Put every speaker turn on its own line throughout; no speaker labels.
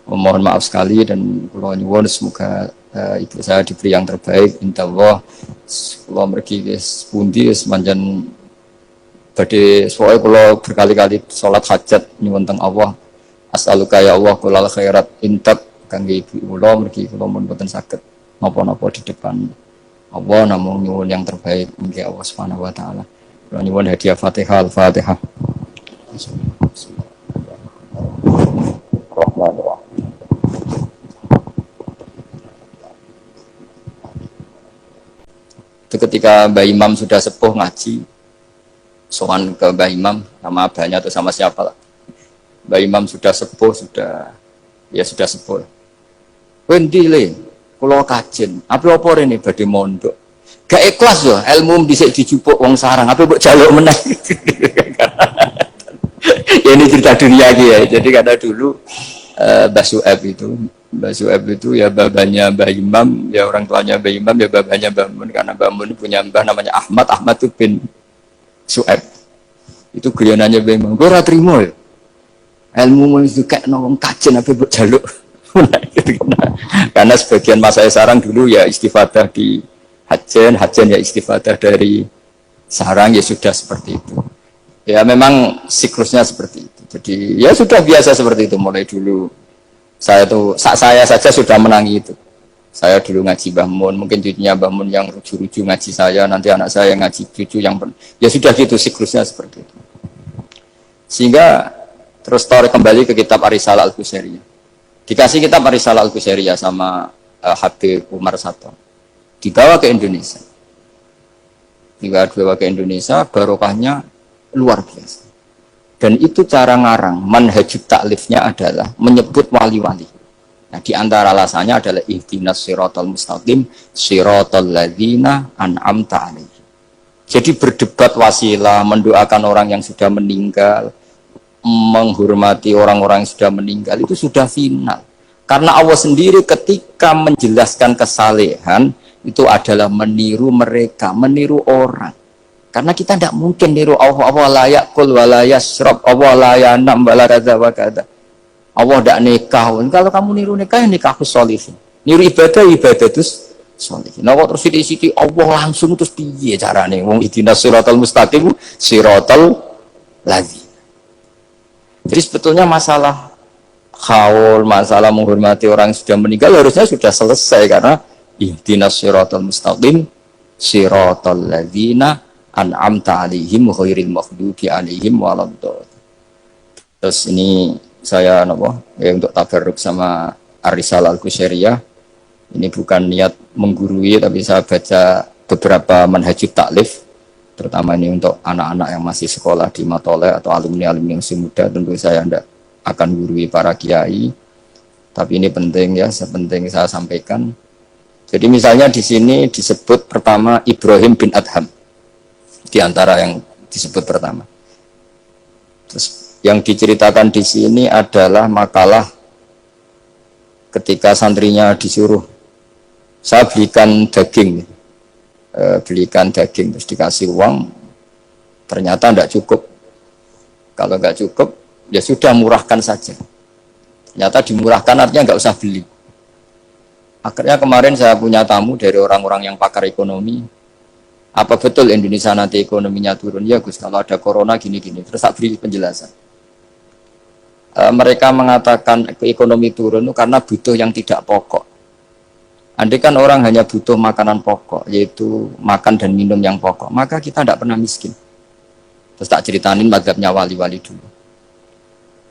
Mohon maaf sekali dan kula nyuwun semoga ibu saya diberi yang terbaik insyaallah. Kula mergi wis pundi wis manjan badhe soe kula berkali-kali salat hajat nyuwun teng Allah. As'aluka ya Allah kulal khairat intak kangge ibu kula mergi kula mun boten saged napa-napa di depan Allah namung nyuwun yang terbaik mugi Allah Subhanahu wa taala. Kula nyuwun hadiah Fatihah Al-Fatihah. Itu ketika Mbah Imam sudah sepuh ngaji, sowan ke Mbah Imam, nama abahnya atau sama siapa lah. Mbah Imam sudah sepuh, sudah sepuh. Wendi le, kula kajen, apa rene badhe mondok. Gak ikhlas loh, ilmu dhisik dijupuk wong sarang, apa mbok jaluk meneh. Ya ini cerita dunia ya. Jadi kata dulu Mbah Su'eb itu ya babanya Mbah Imam, ya orang tuanya Mbah Imam, ya babanya Mbah Mun. Karena Mbah Mun punya mbah namanya Ahmad itu bin Su'eb. Itu guyonannya Mbah Imam. Gue ora trimo ya. Ilmu itu kayak nong kajen apa buat jaluk. Karena sebagian masa sarang dulu ya istifadah di hajen ya istifadah dari sarang ya sudah seperti itu. Ya memang siklusnya seperti itu. Jadi ya sudah biasa seperti itu mulai dulu. Saya saja sudah menangi itu. Saya dulu ngaji Mbah Mun, mungkin cucunya Mbah Mun yang ruju-ruju ngaji saya, nanti anak saya yang ngaji cucu yang ya sudah gitu siklusnya seperti itu. Sehingga terus tarik kembali ke kitab Ar-Risalah Al-Qusairiyah. Dikasih kitab Ar-Risalah Al-Qusairiyah sama Habib Umar Sato. Dibawa ke Indonesia. Dibawa ke Indonesia, barokahnya luar biasa. Dan itu cara ngarang manhajut taklifnya adalah menyebut wali-wali. Nah, di antara alasannya adalah ihdinas siratal mustaqim siratal ladzina an'amta alaihim. Jadi berdebat wasilah, mendoakan orang yang sudah meninggal, menghormati orang-orang yang sudah meninggal itu sudah final. Karena Allah sendiri ketika menjelaskan kesalehan itu adalah meniru mereka, meniru orang. Karena kita tidak mungkin niru Allah la yakul wa la yasrab, Allah la yanam wa la radza wa kada. Allah tidak nikah. Kalau kamu niru nikah, nikahus sholihin. Niru ibadah terus sholihin. Nah, terus sithik-sithik Allah langsung terus piye carane? Wong ihdinas siratal mustaqim siratal ladzina. Jadi sebetulnya masalah haul, masalah menghormati orang yang sudah meninggal harusnya sudah selesai karena ihdinas siratal mustaqim siratal ladzina an'amta alaihim ghairil maghdubi alaihim waladdallin. Terus ini saya untuk tabarruk sama Ar-Risalah Al-Qusairiyah. Ini bukan niat menggurui tapi saya baca beberapa manhajut taklif terutama ini untuk anak-anak yang masih sekolah di Matoleh atau alumni-alumni yang masih muda. Tentu saya tidak akan gurui para kiai. Tapi ini penting ya, sepenting saya sampaikan. Jadi misalnya di sini disebut pertama Ibrahim bin Adham. Di antara yang disebut pertama. Terus yang diceritakan di sini adalah makalah ketika santrinya disuruh saya belikan daging terus dikasih uang ternyata tidak cukup. Kalau nggak cukup ya sudah murahkan saja. Ternyata dimurahkan artinya nggak usah beli. Akhirnya kemarin saya punya tamu dari orang-orang yang pakar ekonomi. Apa betul Indonesia nanti ekonominya turun? Ya Gus, kalau ada corona gini-gini. Terus saya beri penjelasan. Mereka mengatakan ekonomi turun itu karena butuh yang tidak pokok. Andai kan orang hanya butuh makanan pokok, yaitu makan dan minum yang pokok, maka kita tidak pernah miskin. Terus tak ceritain mazhabnya wali-wali dulu.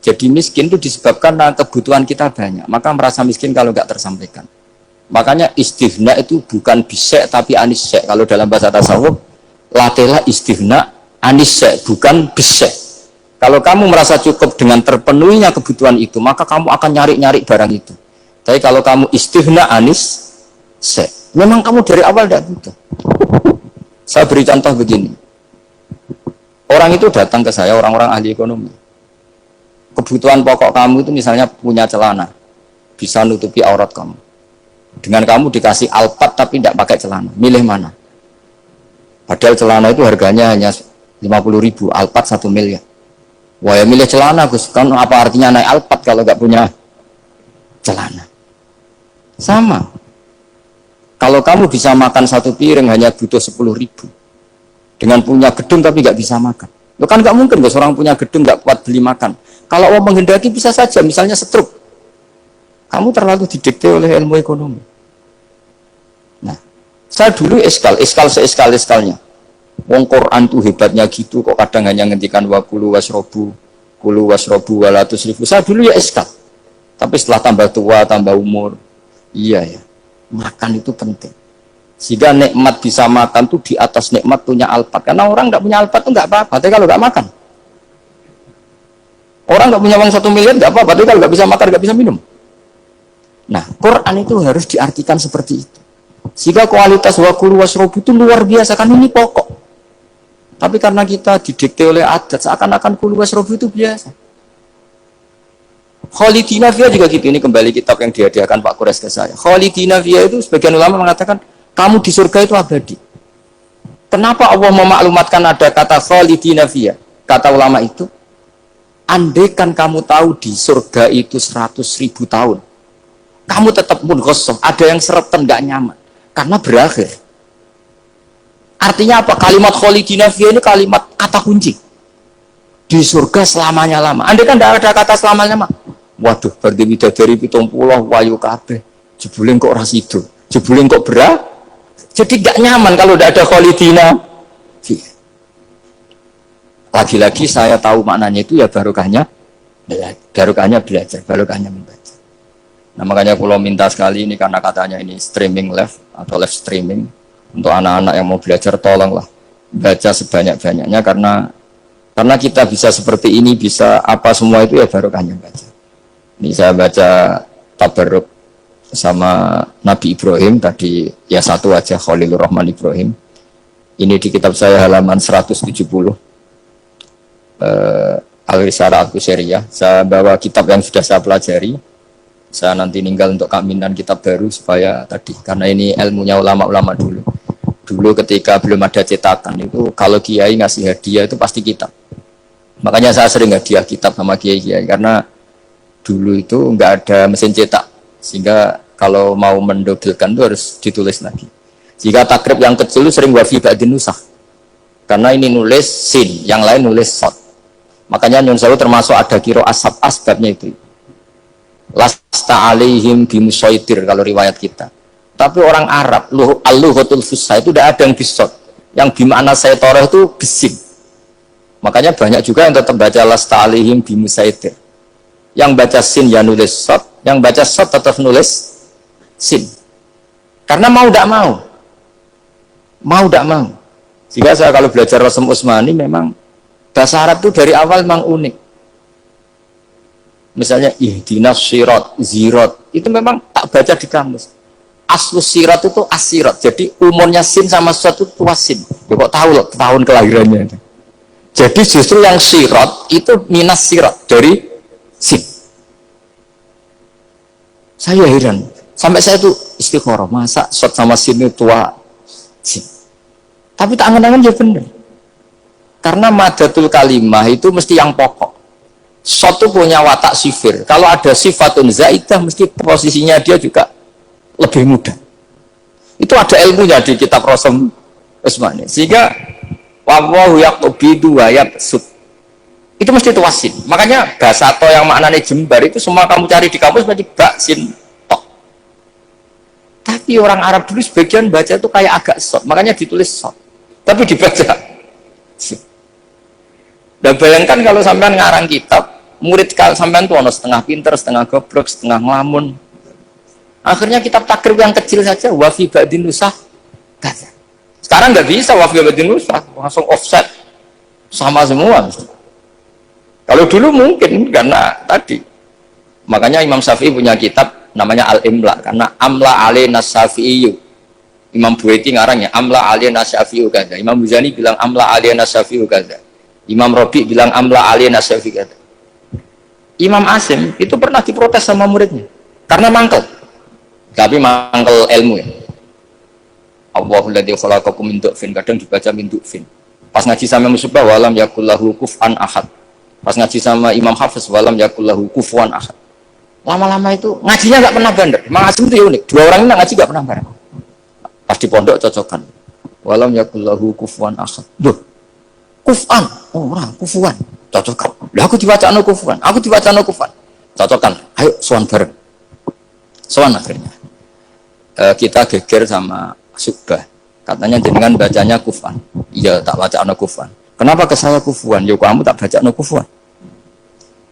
Jadi miskin itu disebabkan karena kebutuhan kita banyak, maka merasa miskin kalau nggak tersampaikan. Makanya istighna itu bukan bisek tapi anisek. Kalau dalam bahasa tasawuf, latela istighna anisek, bukan bisek. Kalau kamu merasa cukup dengan terpenuhinya kebutuhan itu, maka kamu akan nyari-nyari barang itu. Tapi kalau kamu istighna anisek, memang kamu dari awal tidak butuh. Saya beri contoh begini. Orang itu datang ke saya, orang-orang ahli ekonomi. Kebutuhan pokok kamu itu misalnya punya celana, bisa nutupi aurat kamu. Dengan kamu dikasih Alphard tapi tidak pakai celana, milih mana? Padahal celana itu harganya hanya 50.000, Alphard 1 miliar. Wah ya milih celana Gus, kan apa artinya naik Alphard kalau nggak punya celana. Sama. Kalau kamu bisa makan satu piring hanya butuh 10.000. Dengan punya gedung tapi nggak bisa makan. Lo kan nggak mungkin bos orang punya gedung nggak kuat beli makan. Kalau Allah menghendaki bisa saja, misalnya stroke. Kamu terlalu didikte oleh ilmu ekonomi. Nah, saya dulu iskal seeskal-eskalnya. Wong Quran tuh hebatnya gitu, kok kadang hanya ngendikan wakulu wasrobu, kulu wasrobu walatus ribu. Saya dulu ya iskal. Tapi setelah tambah tua, tambah umur, iya ya, makan itu penting. Sehingga nikmat bisa makan tuh di atas nikmat punya alpat. Karena orang nggak punya alpat tuh nggak apa-apa. Tapi kalau nggak makan, orang nggak punya uang 1 miliar nggak apa-apa. Tapi kalau nggak bisa makan, nggak bisa minum. Nah, Quran itu harus diartikan seperti itu. Sehingga kualitas wakulu wasrobu itu luar biasa. Kan ini pokok. Tapi karena kita didikte oleh adat, seakan-akan kulu wasrobu itu biasa. Khalidina Fiyah juga gitu. Ini kembali kitab yang dihadiahkan Pak Kures ke saya. Khalidina Fiyah itu sebagian ulama mengatakan kamu di surga itu abadi. Kenapa Allah memaklumatkan ada kata Khalidina Fiyah? Kata ulama itu, andaikan kamu tahu di surga itu 100.000 tahun, kamu tetap munghassoh, ada yang seretan gak nyaman karena berakhir. Artinya apa? Kalimat Khalidina Fiyah ini kalimat kata kunci. Di surga selamanya lama. Andaikan tidak ada kata selamanya lama, waduh, berarti bidadari 70 wayu kabeh. Jebulin kok ras itu. Jebulin kok berat. Jadi gak nyaman kalau tidak ada Khalidina. Lagi-lagi saya tahu maknanya itu ya barokahnya belajar, barokahnya membaca. Nah makanya kalau minta sekali ini karena katanya ini streaming live atau live streaming untuk anak-anak yang mau belajar, tolonglah baca sebanyak-banyaknya karena kita bisa seperti ini, bisa apa semua itu ya barokahnya baca. Ini saya baca tabarruk sama Nabi Ibrahim tadi ya satu aja, Khalilur Rahman Ibrahim. Ini di kitab saya halaman 170. Al-Risalah Al-Qusairiyah. Saya bawa kitab yang sudah saya pelajari. Saya nanti ninggal untuk kaminan kitab baru supaya tadi, karena ini ilmunya ulama-ulama dulu. Dulu ketika belum ada cetakan itu kalau kiai ngasih hadiah itu pasti kitab. Makanya saya sering hadiah kitab sama kiai-kiai karena dulu itu nggak ada mesin cetak, sehingga kalau mau mendobelkan itu harus ditulis lagi. Jika takrib yang kecil itu sering wafi ba'din nusakh, karena ini nulis sin, yang lain nulis sod. Makanya Nyun Sewu termasuk ada kiro asbabnya itu. Lasta alaihim bimusaitir kalau riwayat kita. Tapi orang Arab, al-lughatul fusha itu tidak ada yang bisod. Yang bimana saytorah itu bisim. Makanya banyak juga yang tetap baca lasta alaihim bimusaitir. Yang baca sin ya nulis sod, yang baca sod tetap nulis sin. Karena mau tidak mau. Sehingga saya kalau belajar Rasul Utsmani memang bahasa Arab itu dari awal memang unik. Misalnya ihdinas sirat, zirat, itu memang tak baca di kamus. Aslus sirat itu asirat. Jadi umurnya sin sama sod itu tuasin. Ya kok tahu loh tahun kelahirannya. Jadi justru yang sirat itu minas sirat dari sin. Saya heran. Sampai saya tuh istikharah, masa sod sama sin itu tua sin. Tapi tak angan-angan ya benar. Karena madatul kalimah itu mesti yang pokok. Sod punya watak sifir. Kalau ada sifatun zaidah mesti posisinya dia juga lebih mudah. Itu ada ilmunya di kitab Rasul Utsmani. Sehingga wallahu yaqbidu wa yabsut. Itu mesti tuasin. Makanya bahasa to yang maknanya jembar itu semua kamu cari di kamus berarti baksin tok. Tapi orang Arab dulu sebagian baca itu kayak agak sod. Makanya ditulis sod. Tapi dibaca sod. Dan bayangkan kalau sampean ngarang kitab, murid sampean tuh ono setengah pinter, setengah goblok, setengah ngelamun. Akhirnya kitab takrib yang kecil saja wafi ba'din nusakh. Sekarang nggak bisa wafi ba'din nusakh, langsung offset sama semua. Kalau dulu mungkin karena tadi. Makanya Imam Syafi'i punya kitab namanya Al-Imla karena amla alaina Syafi'i. Imam Buaiti ngarangnya amla alaina Syafi'i kaza. Imam Muzani bilang amla alaina Syafi'i kaza. Imam Rabi bilang amla alaina Syafi'i kaza. Imam Asim itu pernah diprotes sama muridnya karena mangkel. Tapi mangkel ilmu ya. Allahul ladzi khalaqakum min du'fin, kadang dibaca min du'fin. Pas ngaji sama Musybah walam yakullahu kuf'an ahad. Pas ngaji sama Imam Hafiz walam yakullahu kufuwan ahad. Lama-lama itu ngajinya nggak pernah bandar. Mang Asim itu unik. Dua orang ini ngaji nggak pernah bareng. Pas di pondok cocokan. Walam yakullahu kufuwan ahad. Duh, kufan, orang kufuwan, cocokan. Lah aku dibaca no kufuwan, aku dibaca no kufuwan, cocokan. Ayo sowan bareng. Sowan akhirnya. Kita geger sama Subah. Katanya jenengan bacanya kufan. Iya, tak baca no kufan. Kenapa ke saya kufuan? Ya kamu tak baca no kufan.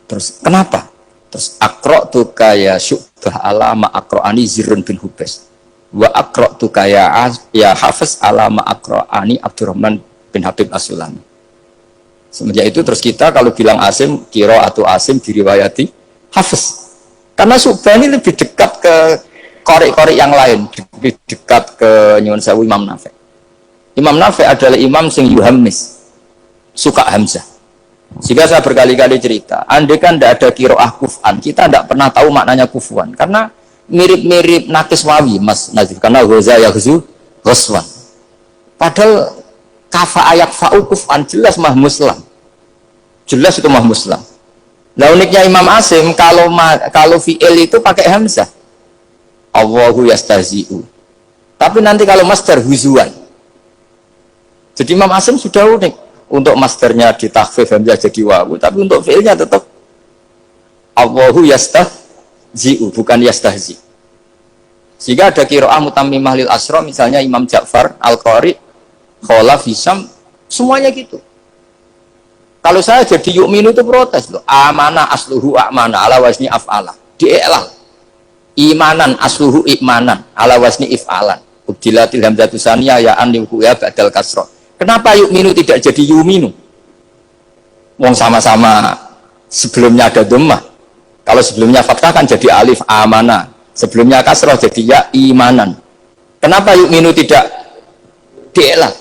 Terus kenapa? Terus akro tu kaya Subah alama akroani Zirun bin Hubes. Wa akro tu kaya ya Hafiz alama akroani Abdurrahman bin Habib As-Sulami. Semenjak itu terus kita kalau bilang Asim, kiro atau Asim diriwayati Hafiz. Karena Subah ini lebih dekat ke korek-korek yang lain, lebih dekat ke Nyuwun Sewu Imam Nafi'. Imam Nafi' adalah imam sing yuhammis, suka hamzah. Sehingga saya berkali-kali cerita, andai kan tidak ada kiroah kuf'an, kita tidak pernah tahu maknanya kufuan. Karena mirip-mirip nakis wawi, Mas Nazif. Karena goza yaghzu ghoswan. Padahal kafa ayak fa'u kuf'an jelas mah muslam. Jelas itu mah muslam. Nah uniknya Imam Asim, kalau fi'il itu pakai hamzah. Allahu yastahzi'u. Tapi nanti kalau masdar huzuan. Jadi Imam Asim sudah unik. Untuk masdarnya ditakhfif hamzah jadi wawu, tapi untuk fi'ilnya tetap Allahu yastahzi'u, bukan yastahzi. Sehingga ada qiraah mutammimah lil asra, misalnya Imam Ja'far Al-Qari, Khalaf, Hisam, semuanya gitu. Kalau saya jadi yu'minu itu protes loh. Amana asluhu a'mana ala wazni af'ala. Di'elal. Imanan asluhu imanan ala wasni if'alan ubdilatil hamzatu saniyah ya an lihuya badal kasroh. Kenapa yu'minu tidak jadi yuminu? Wong sama-sama sebelumnya ada dhammah. Kalau sebelumnya fathah kan jadi alif amana, sebelumnya kasroh jadi ya imanan. Kenapa yu'minu tidak di'elal?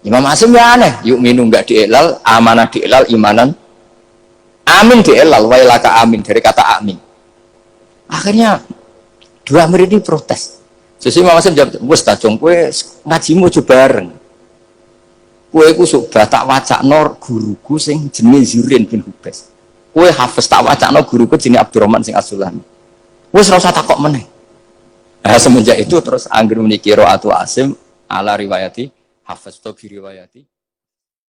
Imam Asim ya aneh, yu'minu enggak di'elal, amanah di'elal, imanan amin di'elal, wailaka amin dari kata amin. Akhirnya dua murid ini protes. Sesuai Imam Asim jawab, wes tajong kue ngajimu coba bareng. Kue ku sudah tak wacakno guruku sing jenenge Zirin bin Hubes. Kue Hafiz tak wacakno guruku jenenge Abdurrahman sing As-Sulami. Wes ora usah takok meneh. Nah, semenjak itu terus anggere muni qiraatu Asim ala riwayati Hafiz to bi riwayati